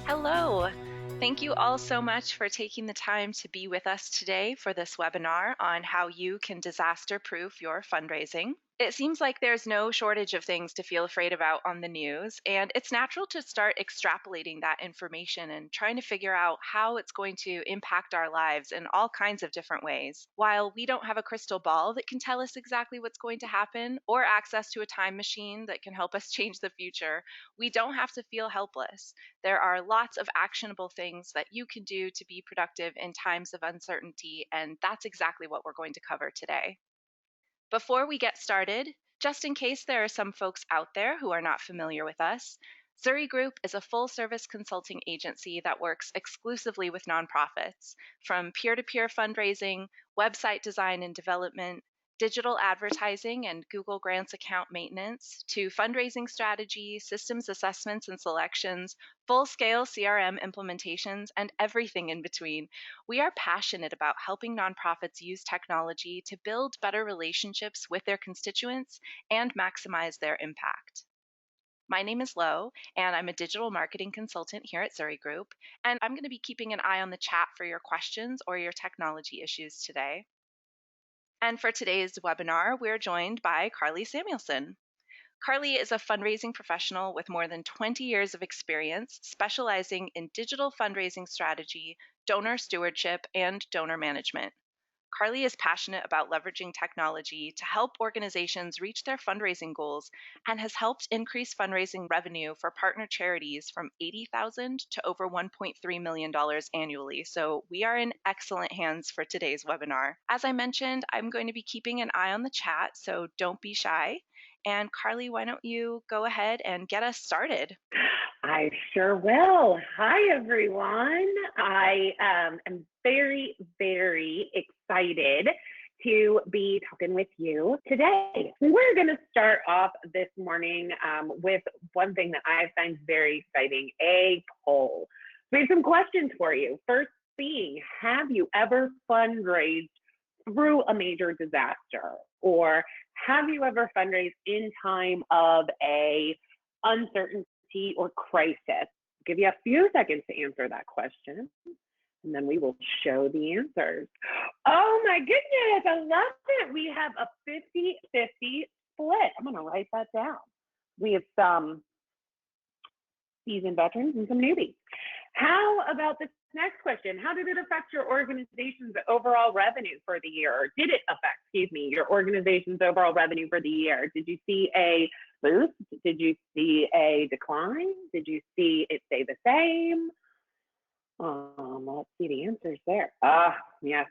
Hello. Thank you all so much for taking the time to be with us today for this webinar on how you can disaster-proof your fundraising. It seems like there's no shortage of things to feel afraid about on the news, and it's natural to start extrapolating that information and trying to figure out how it's going to impact our lives in all kinds of different ways. While we don't have a crystal ball that can tell us exactly what's going to happen or access to a time machine that can help us change the future, we don't have to feel helpless. There are lots of actionable things that you can do to be productive in times of uncertainty, and that's exactly what we're going to cover today. Before we get started, just in case there are some folks out there who are not familiar with us, Zuri Group is a full-service consulting agency that works exclusively with nonprofits, from peer-to-peer fundraising, website design and development, digital advertising and Google Grants account maintenance, to fundraising strategy, systems assessments and selections, full-scale CRM implementations, and everything in between. We are passionate about helping nonprofits use technology to build better relationships with their constituents and maximize their impact. My name is Lo, and I'm a digital marketing consultant here at Zuri Group, and I'm going to be keeping an eye on the chat for your questions or your technology issues today. And for today's webinar, we're joined by Carly Samuelson. Carly is a fundraising professional with more than 20 years of experience specializing in digital fundraising strategy, donor stewardship, and donor management. Carly is passionate about leveraging technology to help organizations reach their fundraising goals and has helped increase fundraising revenue for partner charities from $80,000 to over $1.3 million annually. So we are in excellent hands for today's webinar. As I mentioned, I'm going to be keeping an eye on the chat, so don't be shy. And Carly, why don't you go ahead and get us started? I sure will. Hi, everyone. I am very, very excited to be talking with you today. We're going to start off this morning with one thing that I find very exciting, a poll. We have some questions for you. First being, have you ever fundraised through a major disaster? Or have you ever fundraised in time of a uncertainty or crisis? I'll give you a few seconds to answer that question, and then we will show the answers. Oh my goodness, I love it. We have a 50-50 split. I'm going to write that down. We have some seasoned veterans and some newbies. How about this next question? How did it affect your organization's overall revenue for the year? Or did it affect, your organization's overall revenue for the year? Did you see a boost? Did you see a decline? Did you see it stay the same? Let's see the answers there. Yes,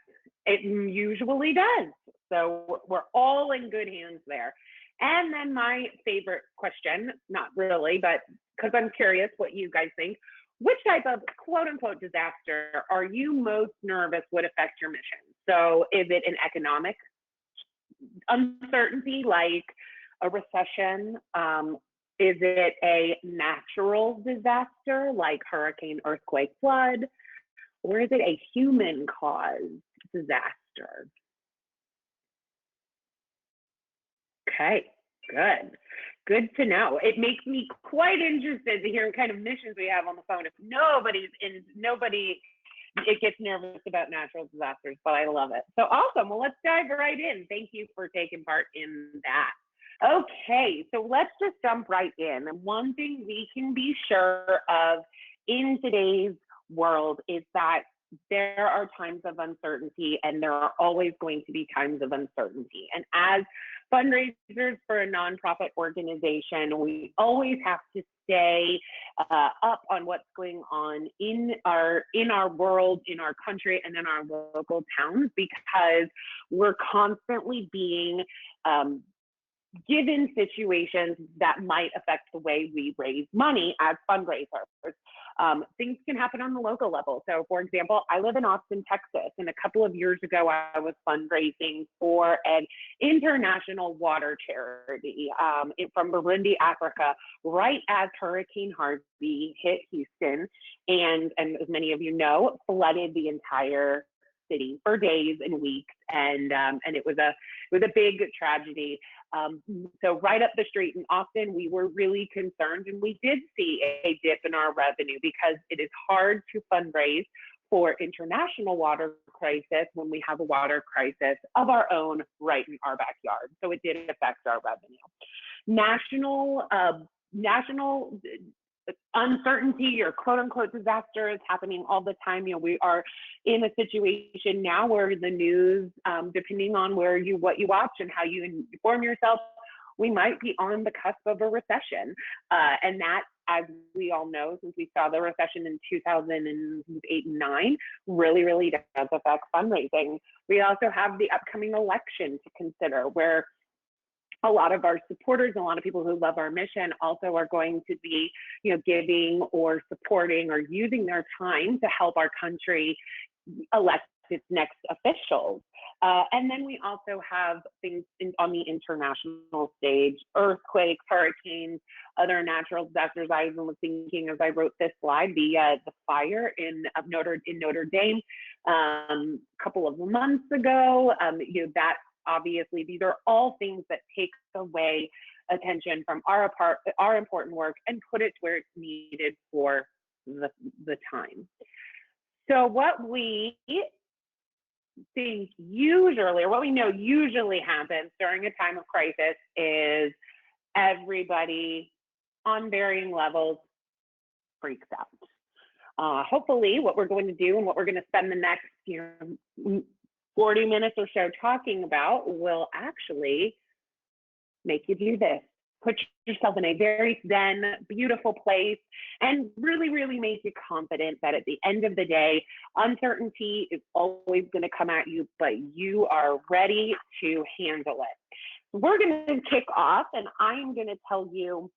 it usually does. So we're all in good hands there. And then my favorite question, not really, but because I'm curious what you guys think, which type of quote unquote disaster are you most nervous would affect your mission? So is it an economic uncertainty like a recession? Is it a natural disaster like hurricane, earthquake, flood? Or is it a human caused disaster? Okay, good. Good to know. It makes me quite interested to hear what kind of missions we have on the phone. If nobody it gets nervous about natural disasters, but I love it. So awesome. Well, let's dive right in. Thank you for taking part in that. Okay, so let's just jump right in. And one thing we can be sure of in today's world is that there are times of uncertainty, and there are always going to be times of uncertainty. And as fundraisers for a nonprofit organization, we always have to stay up on what's going on in our world, in our country, and in our local towns, because we're constantly being given situations that might affect the way we raise money as fundraisers. Things can happen on the local level. So for example, I live in Austin, Texas, and a couple of years ago, I was fundraising for an international water charity from Burundi, Africa, right as Hurricane Harvey hit Houston, and as many of you know, flooded the entire city for days and weeks, and it was a big tragedy. So right up the street in Austin, we were really concerned, and we did see a dip in our revenue because it is hard to fundraise for international water crisis when we have a water crisis of our own right in our backyard. So it did affect our revenue. National uncertainty or quote unquote disaster is happening all the time. We are in a situation now where the news, depending on what you watch and how you inform yourself, we might be on the cusp of a recession. And that, as we all know, since we saw the recession in 2008 and 9, really, really does affect fundraising. We also have the upcoming election to consider, where a lot of our supporters, a lot of people who love our mission also are going to be, giving or supporting or using their time to help our country elect its next officials. And then we also have things on the international stage: earthquakes, hurricanes, other natural disasters. I even was thinking as I wrote this slide, the fire in Notre Dame a couple of months ago. That obviously, these are all things that take away attention from our important work and put it where it's needed for the time. So what we think usually, or what we know usually happens during a time of crisis, is everybody on varying levels freaks out. Hopefully what we're going to do and what we're going to spend the next 40 minutes or so talking about will actually make you do this. Put yourself in a very zen, beautiful place, and really, really make you confident that at the end of the day, uncertainty is always going to come at you, but you are ready to handle it. We're going to kick off, and I'm going to tell you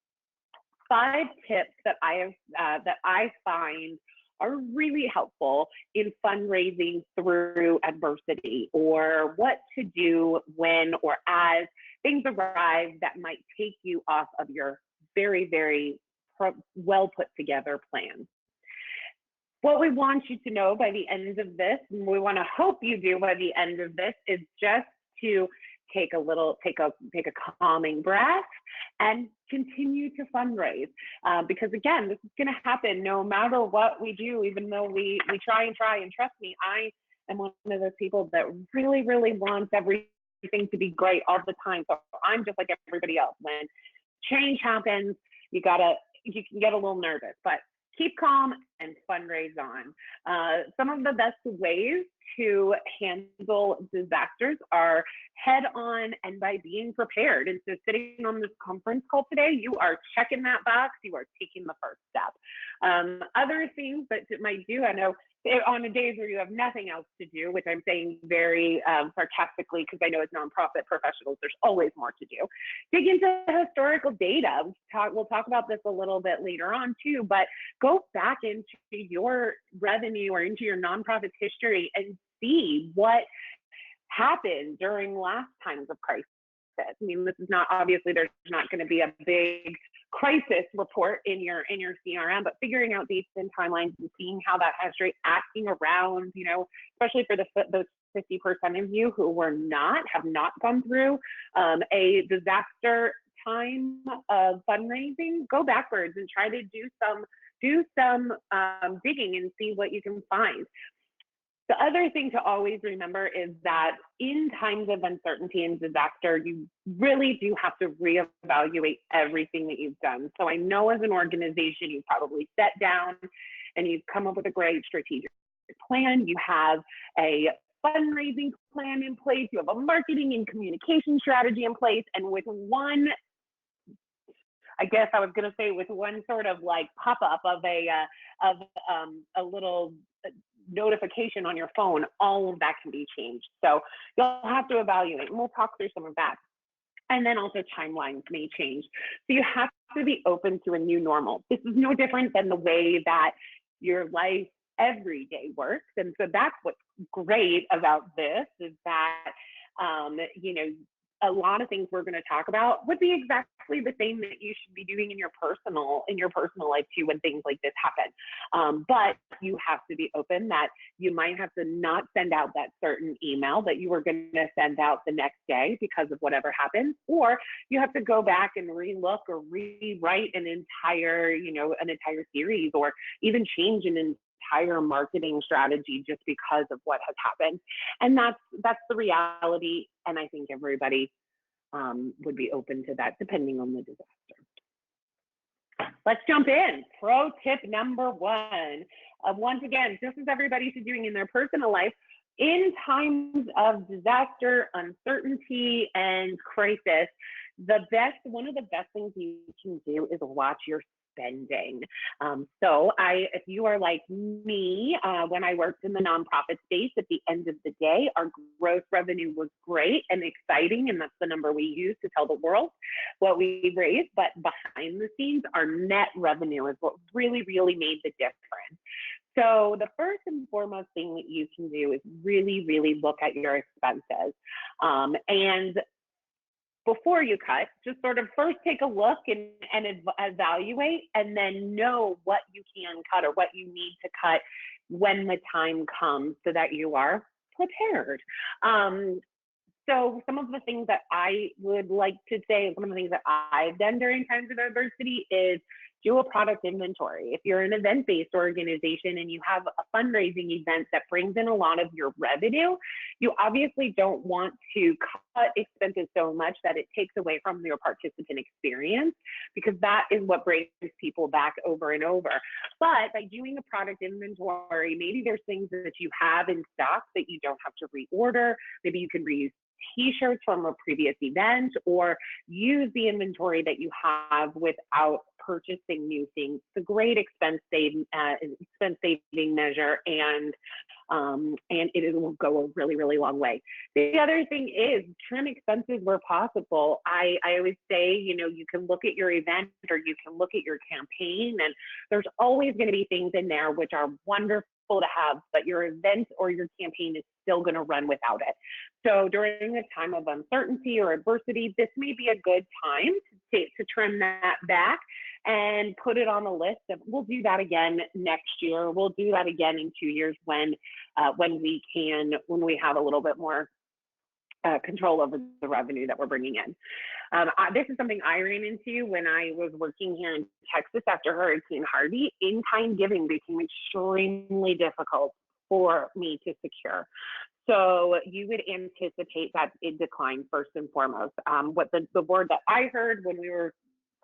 5 tips that I find are really helpful in fundraising through adversity, or what to do when or as things arrive that might take you off of your very, very well put together plan. What we want you to know by the end of this, and we want to hope you do by the end of this, is just to take a calming breath and continue to fundraise, because again, this is going to happen no matter what we do. Even though we try, and trust me, I am one of those people that really, really wants everything to be great all the time. So I'm just like everybody else. When change happens, you can get a little nervous, but keep calm and fundraise on. Some of the best ways to handle disasters are head on and by being prepared. And so sitting on this conference call today, you are checking that box, you are taking the first step. Other things that it might do, I know on the days where you have nothing else to do, which I'm saying very sarcastically, because I know as nonprofit professionals, there's always more to do. Dig into historical data. We'll talk about this a little bit later on too, but go back into your revenue or into your nonprofit's history and see what happened during last times of crisis. I mean, this is not, obviously there's not going to be a big crisis report in your CRM, but figuring out dates and timelines and seeing how that has acting around, especially for those 50% of you who have not gone through a disaster time of fundraising. Go backwards and try to do some digging and see what you can find. The other thing to always remember is that in times of uncertainty and disaster, you really do have to reevaluate everything that you've done. So I know as an organization, you've probably sat down and you've come up with a great strategic plan. You have a fundraising plan in place. You have a marketing and communication strategy in place. And with one, I guess I was going to say, with one sort of like pop-up of a little notification on your phone, all of that can be changed. So you'll have to evaluate, and we'll talk through some of that. And then also timelines may change. So you have to be open to a new normal. This is no different than the way that your life every day works. And so that's what's great about this, is that, a lot of things we're going to talk about would be exactly the same that you should be doing in your personal life too when things like this happen. But you have to be open that you might have to not send out that certain email that you were going to send out the next day because of whatever happens, or you have to go back and relook or rewrite an entire, an entire series, or even change an entire marketing strategy just because of what has happened. And that's the reality. And I think everybody would be open to that depending on the disaster. Let's jump in. Pro tip number one. Once again, just as everybody should be doing in their personal life, in times of disaster, uncertainty, and crisis, one of the best things you can do is watch your spending. If you are like me, when I worked in the nonprofit space, at the end of the day, our gross revenue was great and exciting, and that's the number we use to tell the world what we raised. But behind the scenes, our net revenue is what really, really made the difference. So the first and foremost thing that you can do is really, really look at your expenses. And before you cut, just sort of first take a look and evaluate, and then know what you can cut or what you need to cut when the time comes so that you are prepared. So some of the things that I would like to say, and some of the things that I've done during times of adversity, is do a product inventory. If you're an event-based organization and you have a fundraising event that brings in a lot of your revenue, you obviously don't want to cut expenses so much that it takes away from your participant experience, because that is what brings people back over and over. But by doing a product inventory, maybe there's things that you have in stock that you don't have to reorder. Maybe you can reuse t-shirts from a previous event, or use the inventory that you have without purchasing new things. It's a great expense saving measure, and it will go a really, really long way. The other thing is trim expenses where possible. I always say, you can look at your event or you can look at your campaign, and there's always going to be things in there which are wonderful to have, but your event or your campaign is still going to run without it. So during a time of uncertainty or adversity, this may be a good time to trim that back and put it on a list of, we'll do that again next year. We'll do that again in 2 years when we have a little bit more control over the revenue that we're bringing in. This is something I ran into when I was working here in Texas after Hurricane Harvey. In-kind giving became extremely difficult for me to secure. So you would anticipate that it declined first and foremost. What the word that I heard when we were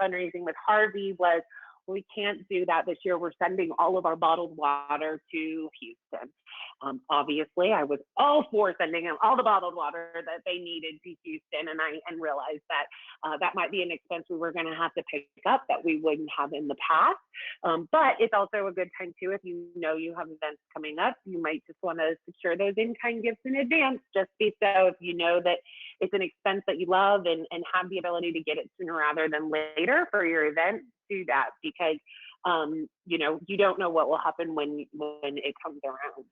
fundraising with Harvey was, we can't do that this year. We're sending all of our bottled water to Houston. Obviously, I was all for sending them all the bottled water that they needed to Houston, and realized that that might be an expense we were going to have to pick up that we wouldn't have in the past. But it's also a good time too, if you know you have events coming up, you might just want to secure those in-kind gifts in advance, just so if you know that it's an expense that you love and have the ability to get it sooner rather than later for your event, do that, because you don't know what will happen when it comes around.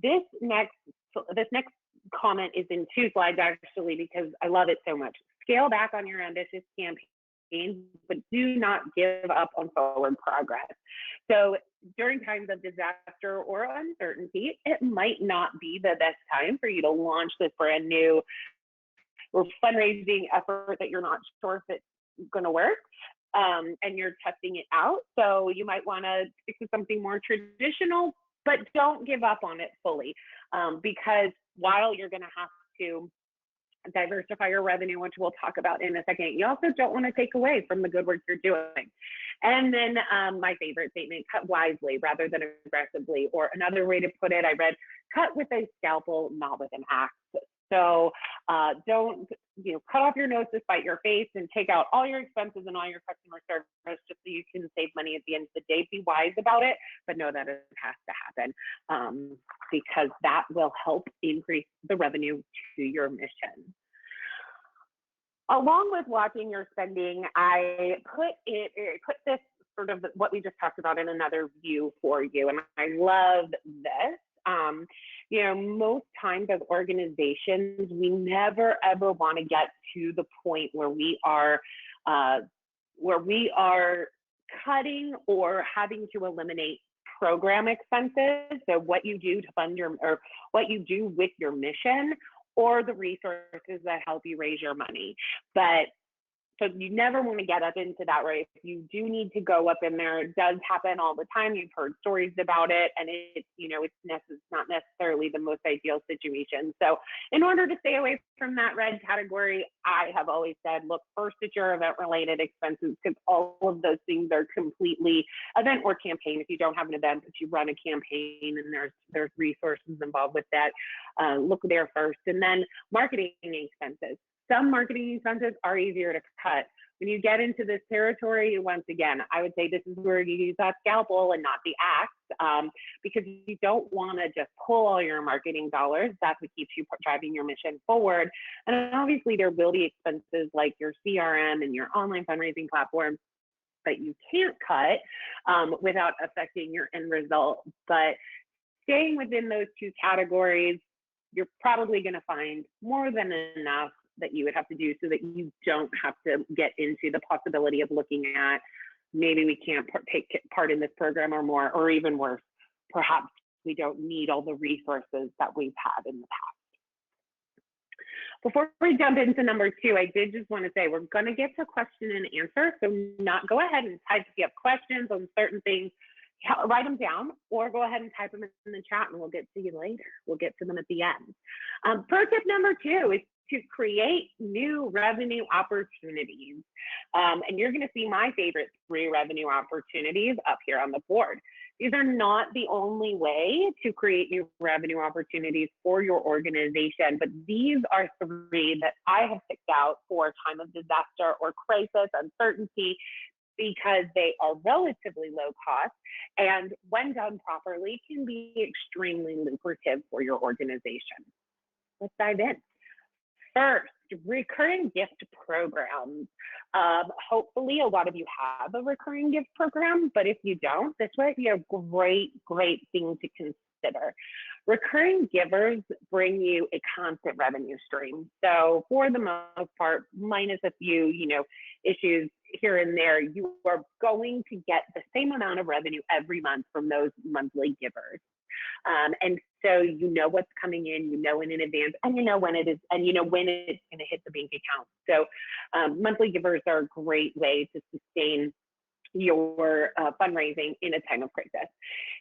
This next comment is in 2 slides actually, because I love it so much. Scale back on your ambitious campaign, but do not give up on forward progress. So during times of disaster or uncertainty, it might not be the best time for you to launch this brand new or fundraising effort that you're not sure if it's going to work. And you're testing it out. So you might want to stick to something more traditional, but don't give up on it fully, because while you're going to have to diversify your revenue, which we'll talk about in a second, you also don't want to take away from the good work you're doing. And then my favorite statement, cut wisely rather than aggressively. Or another way to put it, I read, cut with a scalpel, not with an axe. So don't cut off your nose to spite your face and take out all your expenses and all your customer service just so you can save money at the end of the day. Be wise about it, but know that it has to happen, because that will help increase the revenue to your mission. Along with watching your spending, I put this sort of what we just talked about in another view for you, and I love this. Most times as organizations, we never ever want to get to the point where we are cutting or having to eliminate program expenses, so what you do to fund your, or what you do with your mission, or the resources that help you raise your money. But so you never want to get up into that, right? If you do need to go up in there, it does happen all the time. You've heard stories about it, and it's, it's not necessarily the most ideal situation. So in order to stay away from that red category, I have always said, look first at your event-related expenses, because all of those things are completely event or campaign. If you don't have an event, but you run a campaign and there's resources involved with that, look there first. And then marketing expenses. Some marketing expenses are easier to cut. When you get into this territory, once again, I would say this is where you use that scalpel and not the axe, because you don't want to just pull all your marketing dollars. That's what keeps you driving your mission forward. And obviously, there will be expenses like your CRM and your online fundraising platform that you can't cut without affecting your end result. But staying within those two categories, you're probably going to find more than enough that you would have to do, so that you don't have to get into the possibility of looking at, maybe we can't take part in this program, or more, or even worse, perhaps we don't need all the resources that we've had in the past. Before we jump into number 2, I did just want to say we're going to get to question and answer. So go ahead and type if you have questions on certain things, write them down, or go ahead and type them in the chat and we'll get to you later. We'll get to them at the end. Pro tip number 2 is to create new revenue opportunities. And you're going to see my favorite 3 revenue opportunities up here on the board. These are not the only way to create new revenue opportunities for your organization, but these are 3 that I have picked out for a time of disaster or crisis, uncertainty, because they are relatively low cost and when done properly can be extremely lucrative for your organization. Let's dive in. First, recurring gift programs. Hopefully a lot of you have a recurring gift program, but if you don't, this might be a great thing to consider. Recurring givers bring you a constant revenue stream. So for the most part, minus a few, issues here and there, you are going to get the same amount of revenue every month from those monthly givers. And so you know what's coming in, in advance, and you know when it is, and when it's going to hit the bank account. So monthly givers are a great way to sustain your fundraising in a time of crisis.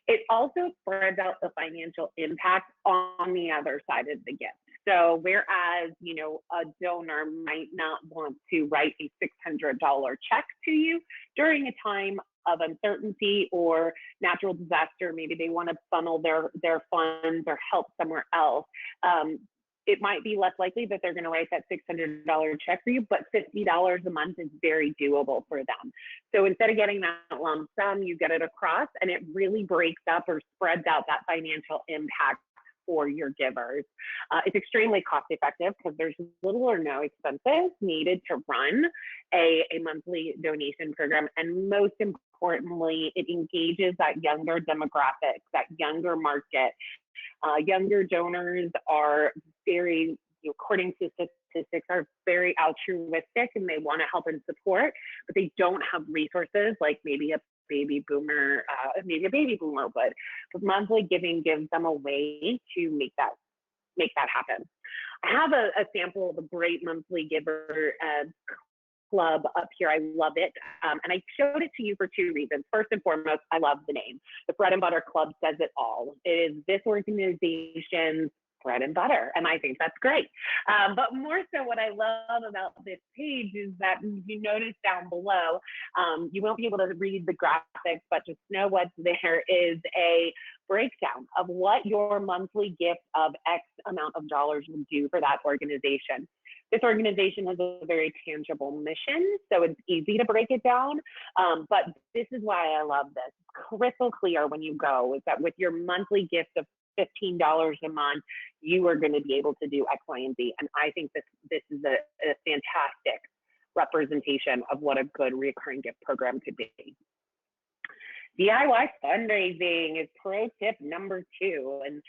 It also spreads out the financial impact on the other side of the gift. So whereas, a donor might not want to write a $600 check to you during a time of uncertainty or natural disaster, maybe they want to funnel their funds or help somewhere else. It might be less likely that they're going to write that $600 check for you, but $50 a month is very doable for them. So instead of getting that lump sum, you get it across, and it really breaks up or spreads out that financial impact for your givers. It's extremely cost effective because there's little or no expenses needed to run a monthly donation program. And most importantly, it engages that younger demographic, that younger market. Younger donors are very, according to statistics, are very altruistic and they want to help and support, but they don't have resources like maybe a baby boomer would. But monthly giving gives them a way to make that happen. I have a sample of a great monthly giver club up here. I love it. And I showed it to you for 2 reasons. First and foremost, I love the name. The Bread and Butter Club says it all. It is this organization's bread and butter, and I think that's great. But more so, what I love about this page is that you notice down below, you won't be able to read the graphics, but just know what's there is a breakdown of what your monthly gift of X amount of dollars will do for that organization. This organization has a very tangible mission, so it's easy to break it down. But this is why I love this. Crystal clear when you go is that with your monthly gift of $15 a month, you are going to be able to do X, Y, and Z. And I think this is a fantastic representation of what a good recurring gift program could be. DIY fundraising is pro tip number 2. And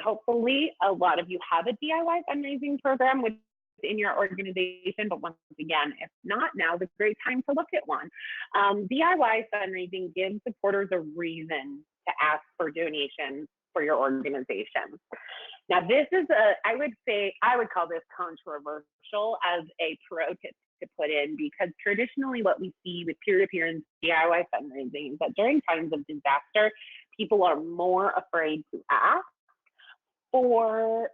hopefully a lot of you have a DIY fundraising program, which in your organization, but once again, if not, now's a great time to look at one. DIY fundraising gives supporters a reason to ask for donations for your organization. Now, this is I would say, I would call this controversial as a pro tip to put in, because traditionally what we see with peer-to-peer and DIY fundraising is that during times of disaster, people are more afraid to ask for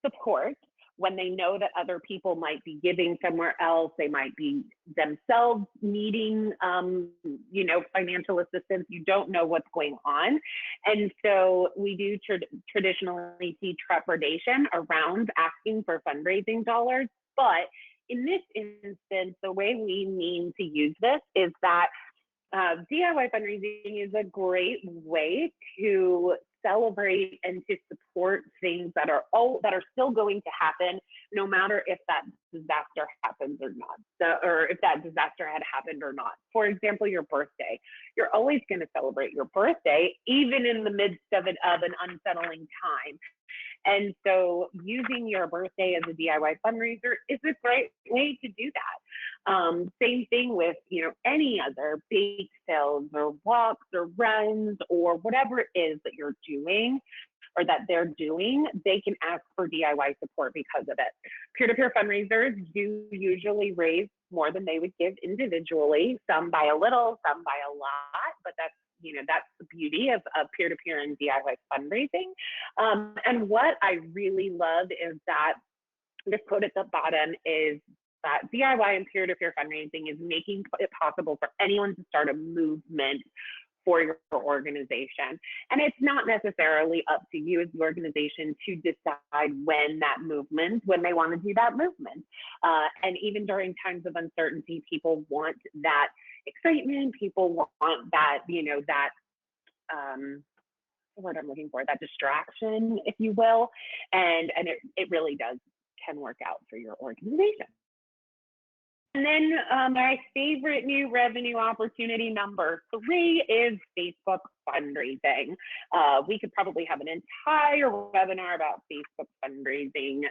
support when they know that other people might be giving somewhere else. They might be themselves needing, financial assistance. You don't know what's going on. And so we do traditionally see trepidation around asking for fundraising dollars. But in this instance, the way we mean to use this is that DIY fundraising is a great way to celebrate and to support things that are still going to happen, no matter if that disaster happens or not, or if that disaster had happened or not. For example, your birthday. You're always going to celebrate your birthday, even in the midst of an unsettling time. And so using your birthday as a DIY fundraiser is a great way to do that. Same thing with, any other bake sales or walks or runs or whatever it is that you're doing or that they're doing, they can ask for DIY support because of it. Peer-to-peer fundraisers do usually raise more than they would give individually, some by a little, some by a lot, but that's the beauty of peer-to-peer and DIY fundraising. And what I really love is that this quote at the bottom is that DIY and peer-to-peer fundraising is making it possible for anyone to start a movement for your organization. And it's not necessarily up to you as the organization to decide when they want to do that movement. And even during times of uncertainty, people want that excitement. People want that, the word I'm looking for, that distraction, if you will. And it really can work out for your organization. And then my favorite new revenue opportunity number 3 is Facebook fundraising. We could probably have an entire webinar about Facebook fundraising,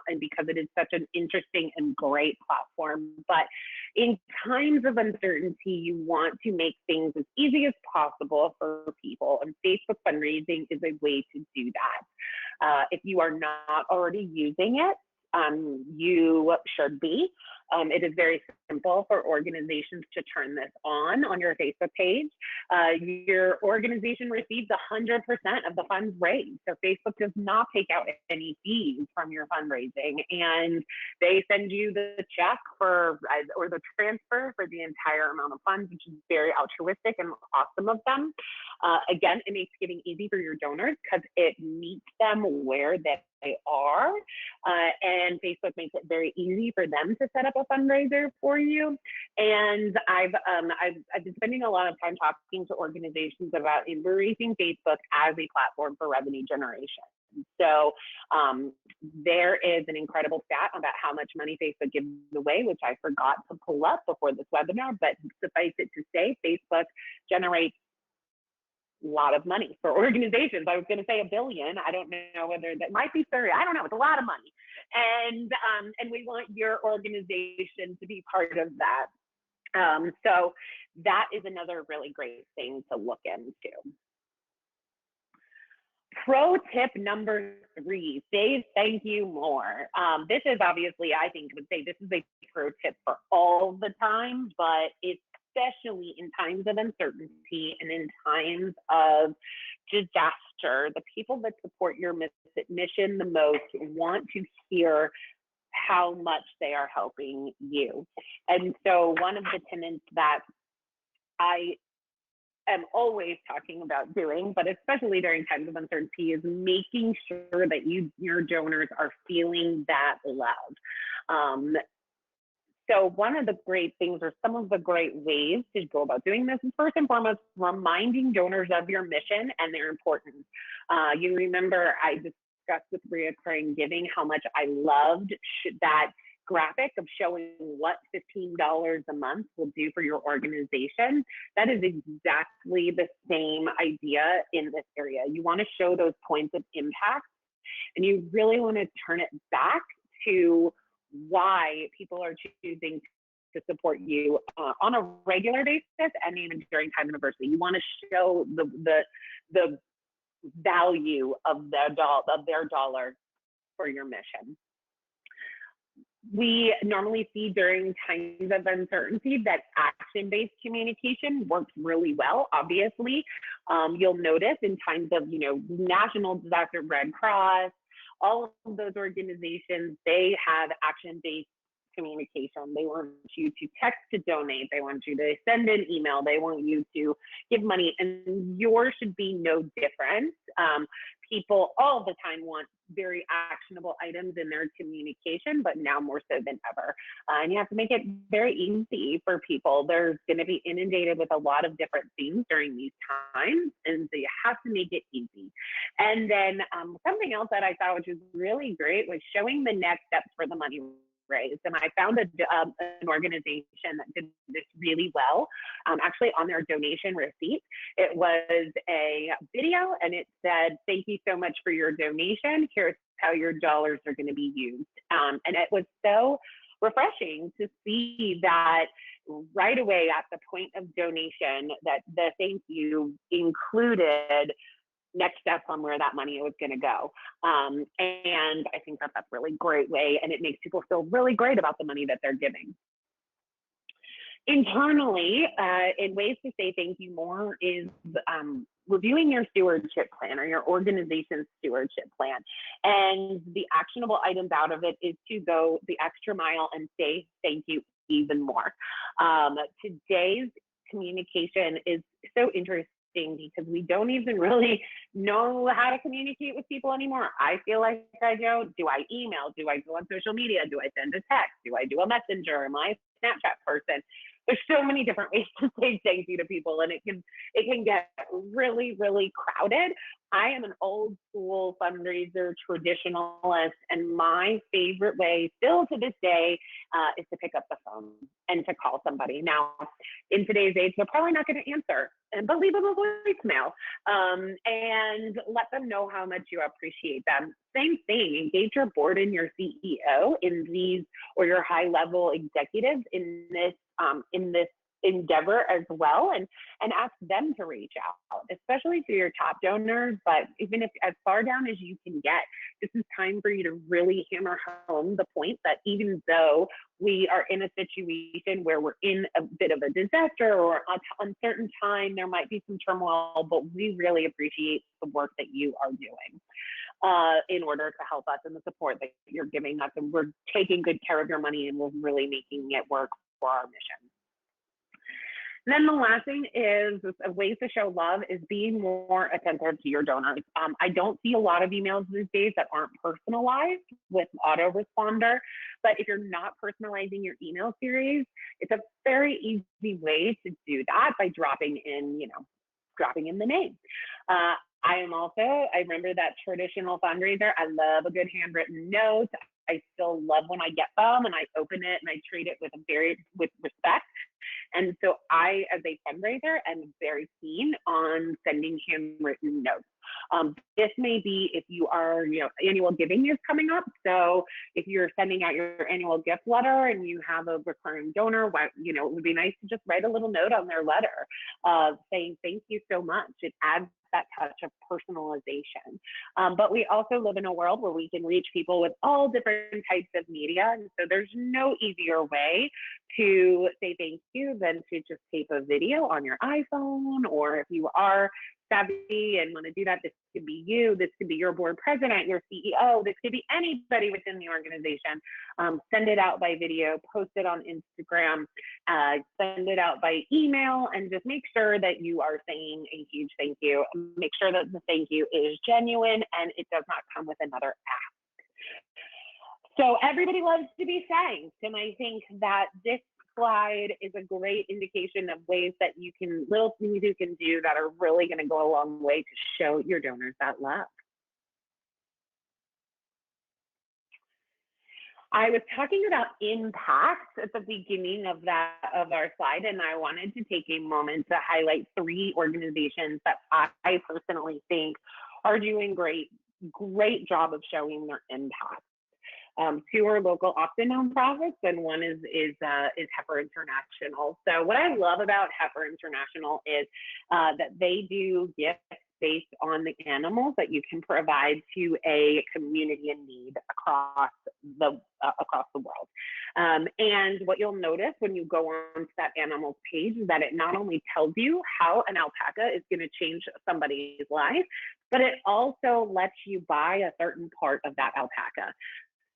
and because it is such an interesting and great platform. But in times of uncertainty, you want to make things as easy as possible for people, and Facebook fundraising is a way to do that. If you are not already using it, you should be. It is very simple for organizations to turn this on your Facebook page. Your organization receives 100% of the funds raised. So Facebook does not take out any fees from your fundraising, and they send you the check or the transfer for the entire amount of funds, which is very altruistic and awesome of them. Again, it makes giving easy for your donors because it meets them where they are, and Facebook makes it very easy for them to set up a fundraiser for you. And I've been spending a lot of time talking to organizations about embracing Facebook as a platform for revenue generation. So there is an incredible stat about how much money Facebook gives away, which I forgot to pull up before this webinar, but suffice it to say, Facebook generates a lot of money for organizations. I was going to say $1 billion. I don't know whether that might be 30. I don't know. It's a lot of money. And we want your organization to be part of that. So that is another really great thing to look into. Pro tip number 3, save, thank you, more. This is obviously, I think, would say this is a pro tip for all the time, but especially in times of uncertainty and in times of disaster, the people that support your mission the most want to hear how much they are helping you. And so one of the tenets that I am always talking about doing, but especially during times of uncertainty, is making sure that your donors are feeling that love. So one of the great things, or some of the great ways to go about doing this, is first and foremost reminding donors of your mission and their importance. You remember I discussed with Reoccurring Giving how much I loved that graphic of showing what $15 a month will do for your organization. That is exactly the same idea in this area. You want to show those points of impact, and you really want to turn it back to why people are choosing to support you on a regular basis and even during time of adversity. You want to show the value of their dollar for your mission. We normally see during times of uncertainty that action-based communication works really well. Obviously, you'll notice in times of, National Disaster Red Cross, all of those organizations, they have action-based communication. They want you to text to donate. They want you to send an email. They want you to give money, and yours should be no different. People all the time want very actionable items in their communication, but now more so than ever. And you have to make it very easy for people. They're going to be inundated with a lot of different things during these times, and so you have to make it easy. And then something else that I thought which was really great was showing the next steps for the money raised. And I found an organization that did this really well, actually on their donation receipt. It was a video and it said, "Thank you so much for your donation. Here's how your dollars are going to be used." And it was so refreshing to see that right away at the point of donation that the thank you included next steps on where that money was going to go. And I think that that's a really great way, and it makes people feel really great about the money that they're giving. Internally, in ways to say thank you more is reviewing your stewardship plan or your organization's stewardship plan. And the actionable items out of it is to go the extra mile and say thank you even more. Today's communication is so interesting because we don't even really know how to communicate with people anymore. I feel like I don't. Do I email? Do I go on social media? Do I send a text? Do I do a messenger? Am I a Snapchat person? There's so many different ways to say thank you to people, and it can get really, really crowded. I am an old school fundraiser traditionalist, and my favorite way still to this day is to pick up the phone and to call somebody. Now, in today's age, they're probably not going to answer, but leave them a voicemail and let them know how much you appreciate them. Same thing, engage your board and your CEO in these, or your high level executives in this endeavor as well, and ask them to reach out, especially to your top donors, but even if as far down as you can get. This is time for you to really hammer home the point that even though we are in a situation where we're in a bit of a disaster or an uncertain time, there might be some turmoil, but we really appreciate the work that you are doing in order to help us, and the support that you're giving us, and we're taking good care of your money, and we're really making it work for our mission. And then the last thing is ways to show love is being more attentive to your donors. I don't see a lot of emails these days that aren't personalized with autoresponder, but if you're not personalizing your email series, it's a very easy way to do that by dropping in the name. I remember that traditional fundraiser. I love a good handwritten note. I still love when I get them and I open it and I treat it with respect. And so I, as a fundraiser, am very keen on sending handwritten notes. This may be if you are, annual giving is coming up. So if you're sending out your annual gift letter and you have a recurring donor, it would be nice to just write a little note on their letter saying thank you so much. It adds that touch of personalization. But we also live in a world where we can reach people with all different types of media. And so there's no easier way to say thank you than to just tape a video on your iPhone, or if you are savvy and want to do that, this could be you, this could be your board president, your CEO, this could be anybody within the organization. Send it out by video, post it on Instagram, send it out by email, and just make sure that you are saying a huge thank you. Make sure that the thank you is genuine and it does not come with another ask. So everybody loves to be thanked, and I think that this slide is a great indication of ways that little things you can do that are really going to go a long way to show your donors that love. I was talking about impact at the beginning of our slide, and I wanted to take a moment to highlight 3 organizations that I personally think are doing great job of showing their impact. Two are local, often nonprofits, and one is Heifer International. So what I love about Heifer International is that they do gifts based on the animals that you can provide to a community in need across the world. And what you'll notice when you go on to that animals page is that it not only tells you how an alpaca is going to change somebody's life, but it also lets you buy a certain part of that alpaca.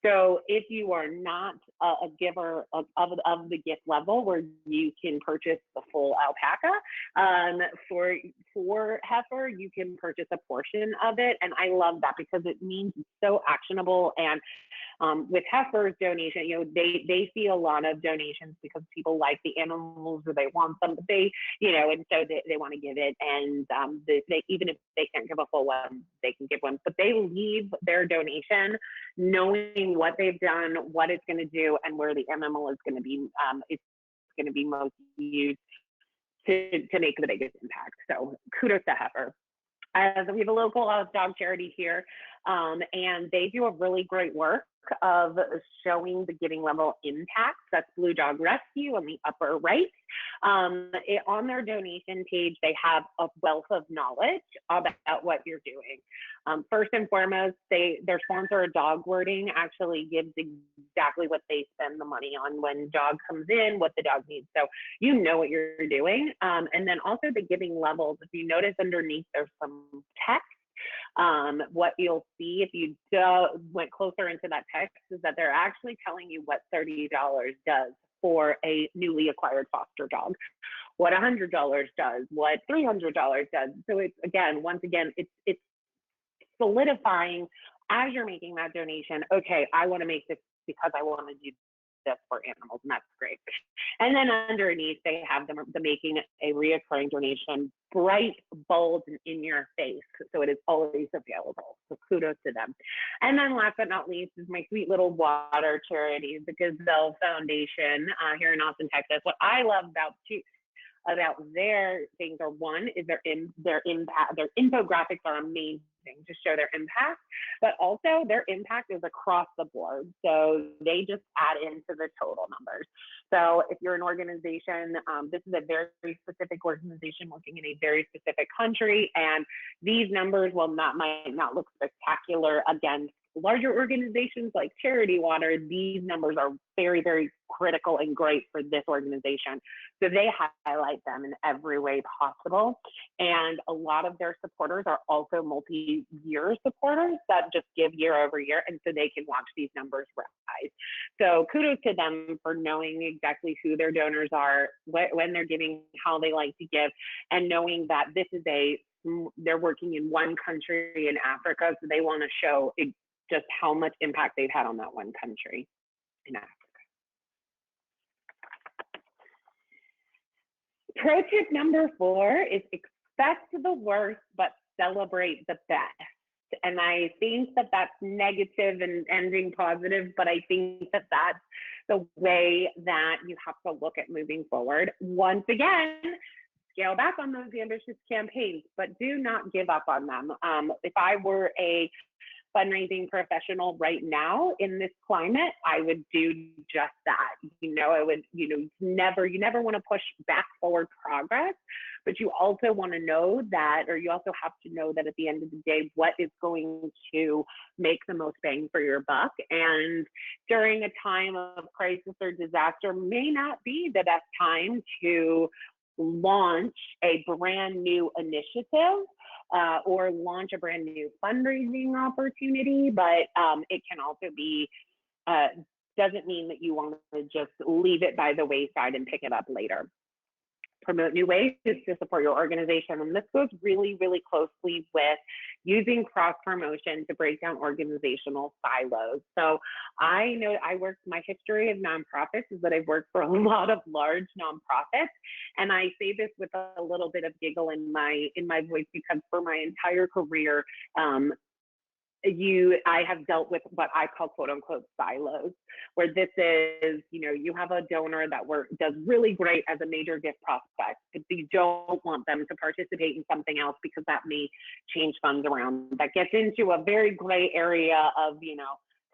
So if you are not a giver of the gift level where you can purchase the full alpaca, for heifer, you can purchase a portion of it. And I love that because it means it's so actionable. And with heifer's donation, they see a lot of donations because people like the animals or they want them, but and so they want to give it. And they even if they can't give a full one, they can give one, but they leave their donation knowing what they've done, what it's going to do, and where the animal is going to be. It's going to be most used to make the biggest impact. So kudos to heifer. We have a local dog charity here, and they do a really great work of showing the giving level impact. That's Blue Dog Rescue on the upper right. On their donation page, they have a wealth of knowledge about what you're doing. First and foremost, their sponsor dog wording actually gives exactly what they spend the money on when dog comes in, what the dog needs. So you know what you're doing. And then also the giving levels. If you notice underneath, there's some text. What you'll see if you went closer into that text is that they're actually telling you what $30 does for a newly acquired foster dog, what $100 does, what $300 does. So once again, it's solidifying as you're making that donation. Okay, I want to make this because I want to do this for animals, and that's great. And then underneath, they have them making a reoccurring donation, bright, bold, and in your face. So it is always available. So kudos to them. And then last but not least is my sweet little water charity, the Gazelle Foundation here in Austin, Texas. What I love about their things are, one is their impact. Their infographics are amazing to show their impact, but also their impact is across the board. So they just add into the total numbers. So if you're an organization, this is a very specific organization working in a very specific country, and these numbers might not look spectacular against larger organizations like Charity Water. These numbers are very, very critical and great for this organization. So they highlight them in every way possible. And a lot of their supporters are also multi-year supporters that just give year over year. And so they can watch these numbers rise. So kudos to them for knowing exactly who their donors are, when they're giving, how they like to give, and knowing that they're working in one country in Africa. So they want to show just how much impact they've had on that one country in Africa. Pro tip number 4 is expect the worst, but celebrate the best. And I think that that's negative and ending positive, but I think that that's the way that you have to look at moving forward. Once again, scale back on those ambitious campaigns, but do not give up on them. If I were a fundraising professional right now in this climate, I would do just that. I would, you never want to push back forward progress, but you also want to know that, or you also have to know that at the end of the day, what is going to make the most bang for your buck. And during a time of crisis or disaster may not be the best time to launch a brand new initiative or launch a brand new fundraising opportunity, but it can also be, doesn't mean that you want to just leave it by the wayside and pick it up later. Promote new ways to support your organization. And this goes really, really closely with using cross-promotion to break down organizational silos. So I know my history of nonprofits is that I've worked for a lot of large nonprofits. And I say this with a little bit of giggle in my voice, because for my entire career, I have dealt with what I call quote unquote silos, where this is, you have a donor that does really great as a major gift prospect, but you don't want them to participate in something else because that may change funds around. That gets into a very gray area of,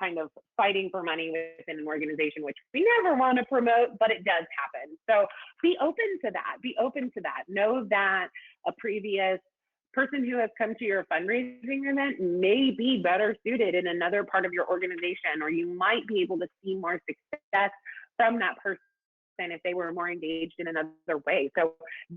kind of fighting for money within an organization, which we never want to promote, but it does happen. So be open to that. Be open to that. Know that a previous person who has come to your fundraising event may be better suited in another part of your organization, or you might be able to see more success from that person if they were more engaged in another way. So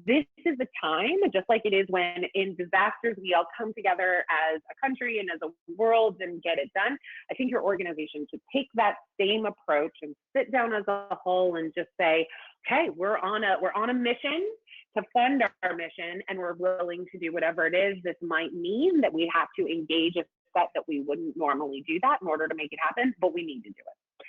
this is the time, just like it is when in disasters we all come together as a country and as a world and get it done. I think your organization should take that same approach and sit down as a whole and just say, okay, we're on a mission to fund our mission, and we're willing to do whatever it is. This might mean that we have to engage a set that we wouldn't normally do that in order to make it happen, but we need to do it.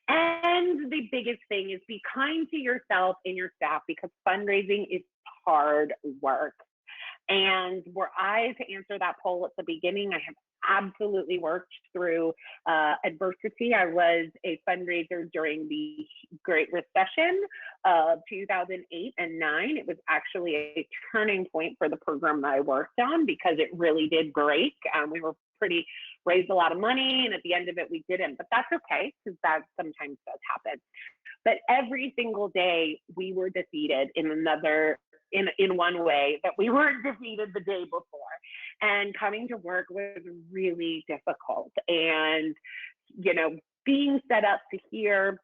And the biggest thing is be kind to yourself and your staff, because fundraising is hard work. And were I to answer that poll at the beginning, I have absolutely worked through adversity. I was a fundraiser during the Great Recession of 2008 and 9. It was actually a turning point for the program that I worked on, because it really did break. We were raised a lot of money, and at the end of it we didn't, but that's okay, because that sometimes does happen. But every single day we were defeated in one way that we weren't defeated the day before. And coming to work was really difficult. And, being set up to hear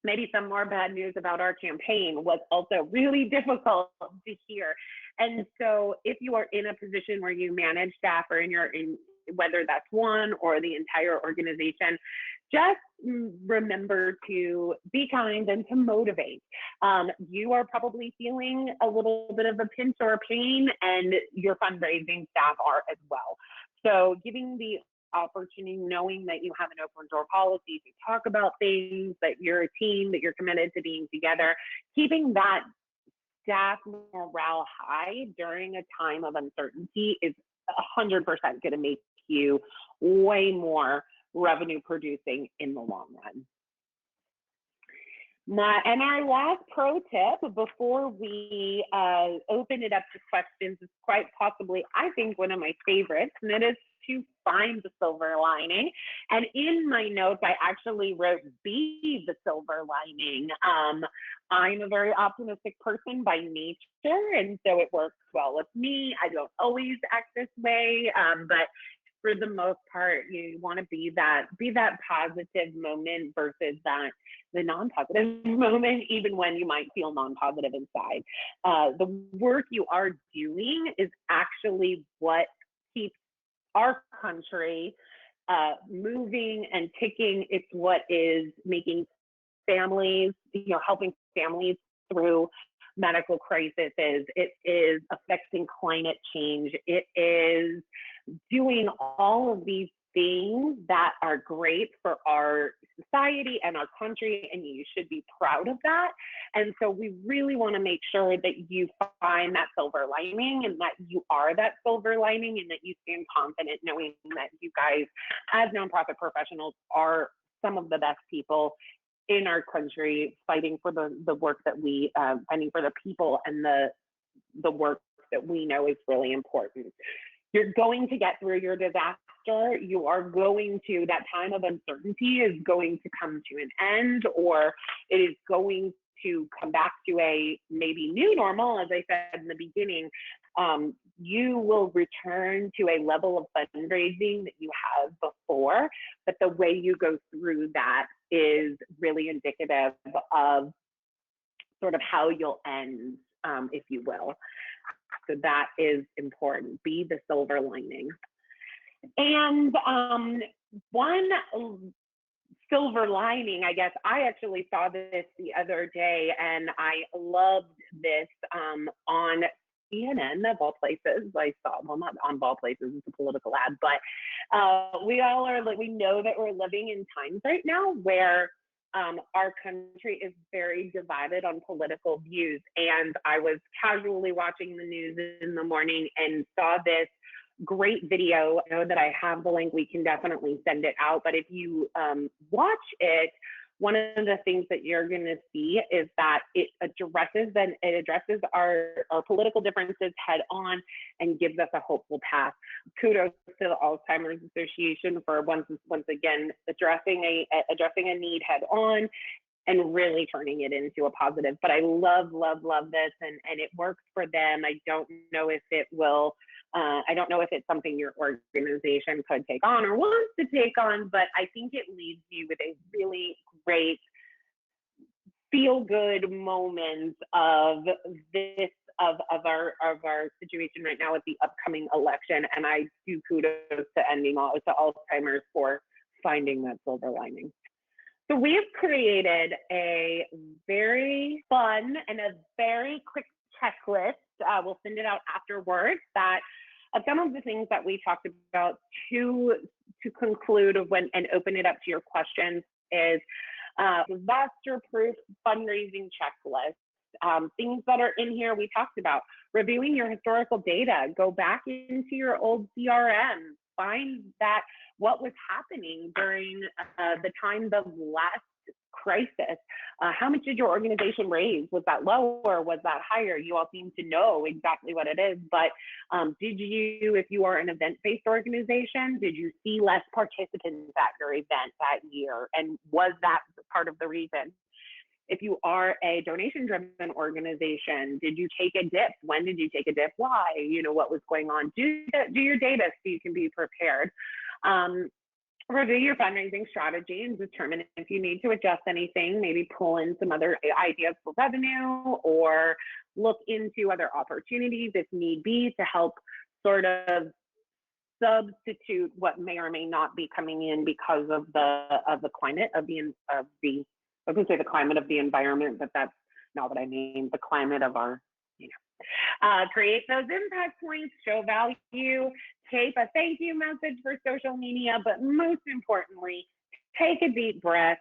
maybe some more bad news about our campaign was also really difficult to hear. And so if you are in a position where you manage staff, or whether that's one or the entire organization, just remember to be kind and to motivate. You are probably feeling a little bit of a pinch or a pain, and your fundraising staff are as well. So giving the opportunity, knowing that you have an open door policy to talk about things, that you're a team, that you're committed to being together, keeping that staff morale high during a time of uncertainty is 100% going to make you way more revenue producing in the long run. And our last pro tip before we open it up to questions is quite possibly, I think, one of my favorites, and it is to find the silver lining. And in my notes, I actually wrote be the silver lining. I'm a very optimistic person by nature, and so it works well with me. I don't always act this way, but for the most part, you want to be that positive moment versus the non-positive moment, even when you might feel non-positive inside. The work you are doing is actually what keeps our country moving and ticking. It's what is making families, helping families through medical crises. It is affecting climate change. It is doing all of these things that are great for our society and our country, and you should be proud of that. And so we really want to make sure that you find that silver lining, and that you are that silver lining, and that you stand confident knowing that you guys as nonprofit professionals are some of the best people in our country, fighting for the work that we, fighting for the people and the work that we know is really important. You're going to get through your disaster. You are going to, that time of uncertainty is going to come to an end, or it is going to come back to a maybe new normal. As I said in the beginning, you will return to a level of fundraising that you have before, but the way you go through that is really indicative of sort of how you'll end, if you will. So that is important. Be the silver lining. And one silver lining, I guess, I actually saw this the other day, and I loved this on CNN, of all places. I saw, well, not on all places, it's a political ad, but we know that we're living in times right now where our country is very divided on political views. And I was casually watching the news in the morning and saw this great video. I know that I have the link. We can definitely send it out. But if you watch it, one of the things that you're going to see is that it addresses our political differences head on and gives us a hopeful path. Kudos to the Alzheimer's Association for once again addressing a need head on and really turning it into a positive. But I love this, and it works for them. I don't know if it will. I don't know if it's something your organization could take on or wants to take on, but I think it leaves you with a really great feel-good moment of this of our situation right now with the upcoming election. And I do kudos to Alzheimer's for finding that silver lining. So we have created a very fun and a very quick checklist. We'll send it out afterwards that of some of the things that we talked about to conclude and open it up to your questions is disaster-proof fundraising checklist. Things that are in here we talked about. Reviewing your historical data. Go back into your old CRM. Find that what was happening during the times of last crisis. How much did your organization raise? Was that lower? Was that higher? You all seem to know exactly what it is, but did you, if you are an event-based organization, did you see less participants at your event that year? And was that part of the reason? If you are a donation-driven organization, did you take a dip? When did you take a dip? Why? What was going on? Do your data so you can be prepared. Review your fundraising strategy and determine if you need to adjust anything, maybe pull in some other ideas for revenue or look into other opportunities if need be to help sort of substitute what may or may not be coming in because of the climate of the I was going to say the climate of the environment, but that's not what I mean. The climate of our, create those impact points, show value, tape a thank you message for social media, but most importantly, take a deep breath.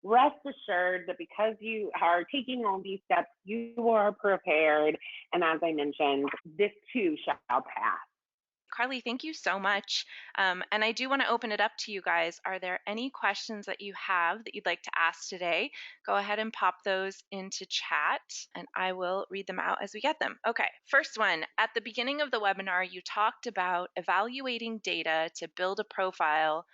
Rest assured that because you are taking all these steps, you are prepared. And as I mentioned, this too shall pass. Carly, thank you so much. And I do want to open it up to you guys. Are there any questions that you have that you'd like to ask today? Go ahead and pop those into chat and I will read them out as we get them. Okay, first one. At the beginning of the webinar, you talked about evaluating data to build a profile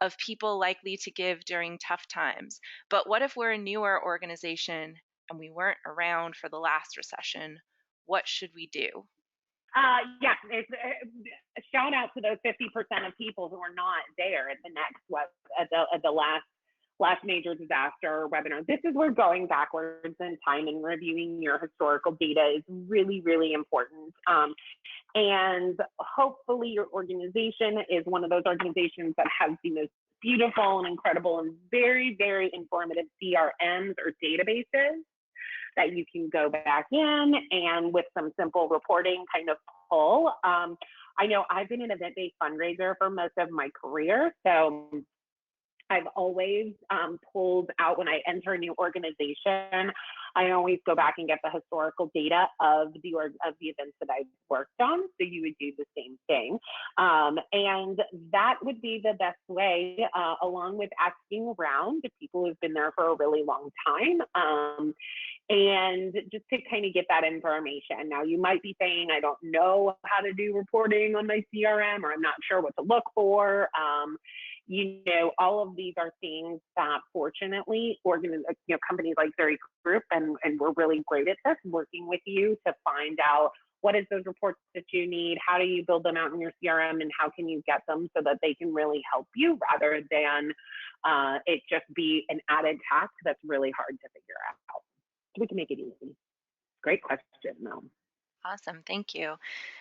of people likely to give during tough times. But what if we're a newer organization and we weren't around for the last recession? What should we do? Yeah, it's a shout out to those 50% of people who are not there at the last major disaster webinar. This is where going backwards in time and reviewing your historical data is really, really important. And hopefully your organization is one of those organizations that has the most beautiful and incredible and very, very informative CRMs or databases that you can go back in and with some simple reporting kind of pull. I know I've been an event-based fundraiser for most of my career, so I've always pulled out when I enter a new organization. I always go back and get the historical data of the events that I've worked on. So you would do the same thing, and that would be the best way, along with asking around to people who've been there for a really long time, and just to kind of get that information. Now you might be saying, I don't know how to do reporting on my CRM, or I'm not sure what to look for. All of these are things that fortunately companies like Zuri Group, and we're really great at this, working with you to find out what is those reports that you need, how do you build them out in your CRM, and how can you get them so that they can really help you rather than it just be an added task that's really hard to figure out. So we can make it easy. Great question, Mel. Awesome, thank you.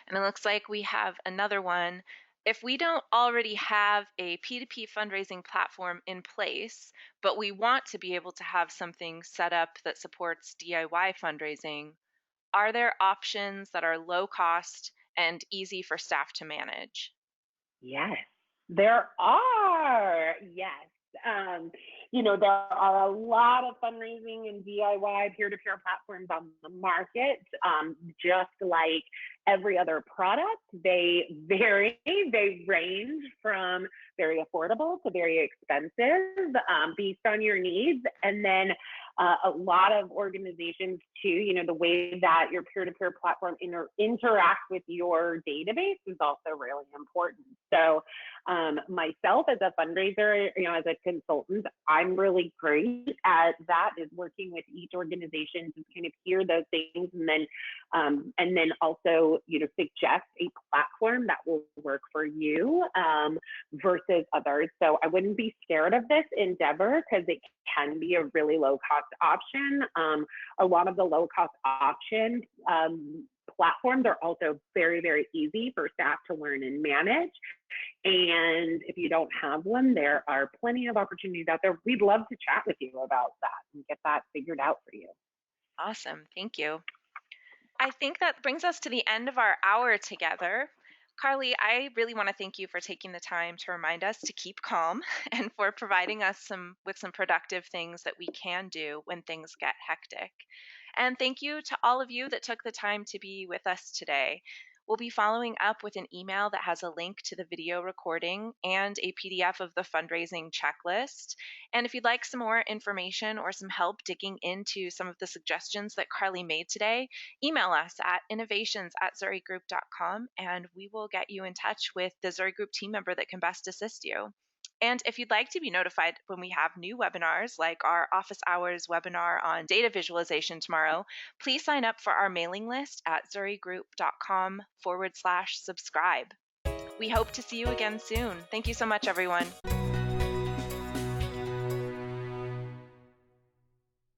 And it looks like we have another one. If we don't already have a P2P fundraising platform in place, but we want to be able to have something set up that supports DIY fundraising, are there options that are low cost and easy for staff to manage? Yes, there are. Yes. There are a lot of fundraising and DIY peer-to-peer platforms on the market, just like every other product. They vary, they range from very affordable to very expensive based on your needs. And then a lot of organizations too, the way that your peer-to-peer platform interacts with your database is also really important. So myself as a fundraiser, as a consultant, I'm really great at that, is working with each organization to kind of hear those things and then also, suggest a platform that will work for you versus others. So I wouldn't be scared of this endeavor because it can be a really low cost option. A lot of the low cost options platforms are also very, very easy for staff to learn and manage. And if you don't have one, there are plenty of opportunities out there. We'd love to chat with you about that and get that figured out for you. Awesome. Thank you. I think that brings us to the end of our hour together. Carly, I really want to thank you for taking the time to remind us to keep calm and for providing us with some productive things that we can do when things get hectic. And thank you to all of you that took the time to be with us today. We'll be following up with an email that has a link to the video recording and a PDF of the fundraising checklist. And if you'd like some more information or some help digging into some of the suggestions that Carly made today, email us at innovations@zurigroup.com and we will get you in touch with the Zuri Group team member that can best assist you. And if you'd like to be notified when we have new webinars, like our office hours webinar on data visualization tomorrow, please sign up for our mailing list at zurigroup.com/subscribe. We hope to see you again soon. Thank you so much, everyone.